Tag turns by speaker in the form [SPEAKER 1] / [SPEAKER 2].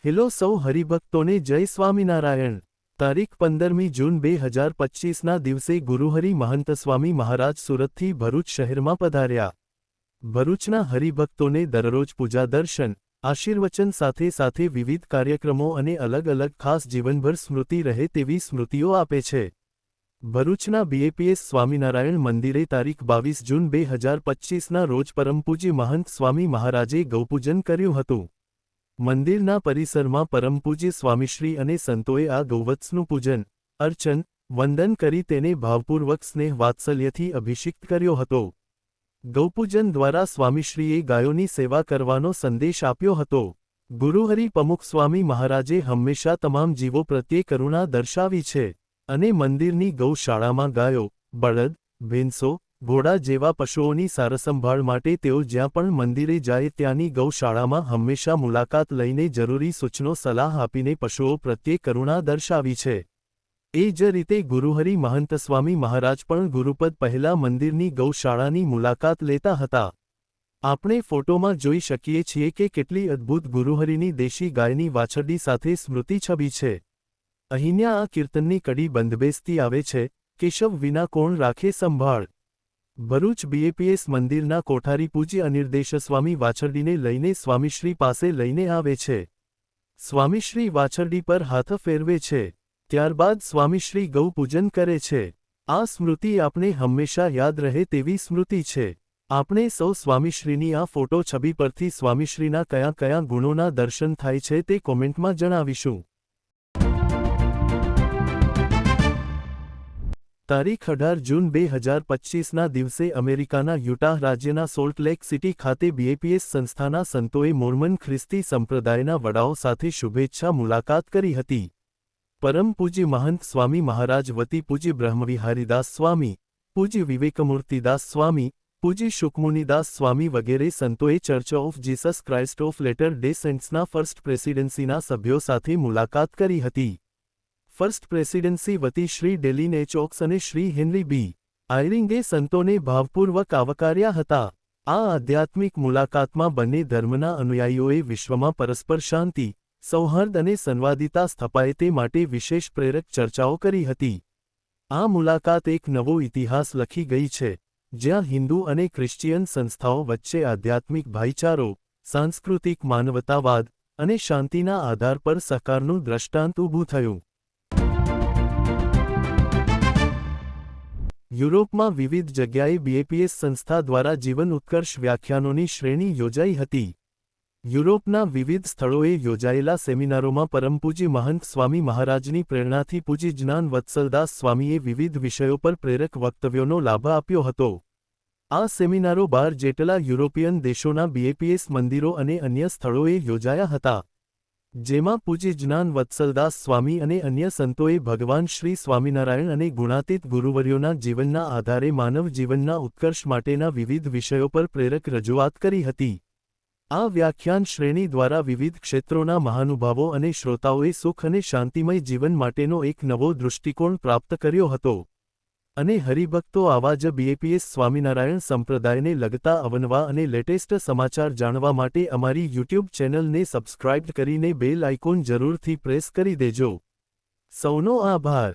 [SPEAKER 1] Hello સૌ હરિભક્તોને જય સ્વામિનારાયણ। તારીખ 15મી જૂન 2025ના દિવસે ગુરુહરિ મહંત સ્વામી મહારાજ સુરતથી ભરૂચ શહેરમાં પધાર્યા। ભરૂચના હરિભક્તોને દરરોજ પૂજા દર્શન, આશીર્વચન સાથે સાથે વિવિધ કાર્યક્રમો અને અલગ અલગ ખાસ જીવનભર સ્મૃતિ રહે તેવી સ્મૃતિઓ આપે છે। ભરૂચના બીએપીએસ સ્વામિનારાયણ મંદિરે તારીખ 22 જૂન 2025ના રોજ પરમપૂજ્ય મહંત સ્વામી મહારાજે ગૌપૂજન કર્યું હતું। મંદિરના પરિસરમાં પરમપૂજ્ય સ્વામીશ્રી અને સંતોએ આ ગૌવત્સનું પૂજન, અર્ચન, વંદન કરી તેને ભાવપૂર્વક સ્નેહ વાત્સલ્યથી અભિષિક્ત કર્યો હતો। ગૌપૂજન દ્વારા સ્વામીશ્રીએ ગાયોની સેવા કરવાનો સંદેશ આપ્યો હતો। ગુરુહરિ પ્રમુખ સ્વામી મહારાજે હંમેશા તમામ જીવો પ્રત્યે કરુણા દર્શાવી છે અને મંદિરની ગૌશાળામાં ગાયો, બળદ, ભેંસો, ઘોડા જેવા પશુઓની સારસંભાળ માટે તેઓ જ્યાં પણ મંદિરે જાય ત્યાંની ગૌશાળામાં હંમેશા મુલાકાત લઈને જરૂરી સૂચનો સલાહ આપીને પશુઓ પ્રત્યે કરુણા દર્શાવી છે। એ જ રીતે ગુરુહરિ મહંત સ્વામી મહારાજ પણ ગુરુપદ પહેલા મંદિરની ગૌશાળાની મુલાકાત લેતા હતા। આપણે ફોટોમાં જોઈ શકીએ છીએ કે કેટલી અદ્ભુત ગુરુહરિની દેશી ગાયની વાછરડી સાથે સ્મૃતિ છબી છે। અહીંયા આ કીર્તનની કડી બંધબેસતી આવે છે, કેશવ વિના કોણ રાખે સંભાળ। ભરૂચ બીએપીએસ મંદિરના કોઠારી પૂજ્ય અનિર્દેશ સ્વામી વાછરડીને લઈને સ્વામીશ્રી પાસે લઈને આવે છે। સ્વામીશ્રી વાછરડી પર હાથ ફેરવે છે, ત્યારબાદ સ્વામીશ્રી ગૌ પૂજન કરે છે। આ સ્મૃતિ આપણે હંમેશા યાદ રહે તેવી સ્મૃતિ છે। આપણે સૌ સ્વામીશ્રીની આ ફોટો છબી પરથી સ્વામીશ્રીના કયા કયા ગુણોના દર્શન થાય છે તે કોમેન્ટમાં જણાવીશું। તારીખ 18 જૂન 2025ના દિવસે અમેરિકાના યુટાહ રાજ્યના સોલ્ટ લેક સિટી ખાતે બીએપીએસ સંસ્થાના સંતોએ મોર્મન ખ્રિસ્તી સંપ્રદાયના વડાઓ સાથે શુભેચ્છા મુલાકાત કરી હતી। પરમ પૂજ્ય મહંત સ્વામી મહારાજ વતી પૂજ્ય બ્રહ્મવિહારીદાસ સ્વામી, પૂજ્ય વિવેકમૂર્તિદાસ સ્વામી, પૂજ્ય શુકમુનિદાસ સ્વામી વગેરે સંતોએ church of Jesus Christ of latter day સેન્ટ્સના ફર્સ્ટ પ્રેસિડેન્સીના સભ્યો સાથે મુલાકાત કરી હતી। ફર્સ્ટ પ્રેસિડેન્સી વતી શ્રી ડેલિન એચ ઓક્સ અને શ્રી હેનરી બી આયરિંગે સંતોને ભાવપૂર્વક આવકાર્યા હતા। આ આધ્યાત્મિક મુલાકાતમાં બંને ધર્મના અનુયાયીઓએ વિશ્વમાં પરસ્પર શાંતિ, સૌહાર્દ અને સંવાદિતા સ્થપાય તે માટે વિશેષ પ્રેરક ચર્ચાઓ કરી હતી। આ મુલાકાત એક નવો ઇતિહાસ લખી ગઈ છે, જ્યાં હિન્દુ અને ક્રિશ્ચિયન સંસ્થાઓ વચ્ચે આધ્યાત્મિક ભાઈચારો, સાંસ્કૃતિક માનવતાવાદ અને શાંતિના આધાર પર સહકારનું દ્રષ્ટાંત ઊભું થયું। યુરોપમાં વિવિધ જગ્યાએ બીએપીએસ સંસ્થા દ્વારા જીવન ઉત્કર્ષ વ્યાખ્યાનોની શ્રેણી યોજાઈ હતી। યુરોપના વિવિધ સ્થળોએ યોજાયેલા સેમિનારોમાં પરમપૂજ્ય મહંત સ્વામી મહારાજની પ્રેરણાથી પૂજ્ય જ્ઞાન વત્સલદાસ સ્વામીએ વિવિધ વિષયો પર પ્રેરક વક્તવ્યોનો લાભ આપ્યો હતો। આ સેમિનારો 12 જેટલા યુરોપિયન દેશોના બીએપીએસ મંદિરો અને અન્ય સ્થળોએ યોજાયા હતા, જેમાં પૂજ્ય જ્ઞાન વત્સલદાસ સ્વામી અને અન્ય સંતોએ ભગવાન શ્રી સ્વામિનારાયણ અને ગુણાતીત ગુરુવર્યોના જીવનના આધારે માનવ જીવનના ઉત્કર્ષ માટેના વિવિધ વિષયો પર પ્રેરક રજૂઆત કરી હતી। આ વ્યાખ્યાન શ્રેણી દ્વારા વિવિધ ક્ષેત્રોના મહાનુભાવો અને શ્રોતાઓએ સુખ અને શાંતિમય જીવન માટેનો એક નવો દૃષ્ટિકોણ પ્રાપ્ત કર્યો હતો અને હરિભક્તો આવા જ બીએપીએસ સ્વામિનારાયણ સંપ્રદાયને લગતા અવનવા અને લેટેસ્ટ સમાચાર જાણવા માટે અમારી યુટ્યુબ ચેનલને સબસ્ક્રાઇબ કરીને બેલ આઇકોન જરૂરથી પ્રેસ કરી દેજો। સૌનો આભાર।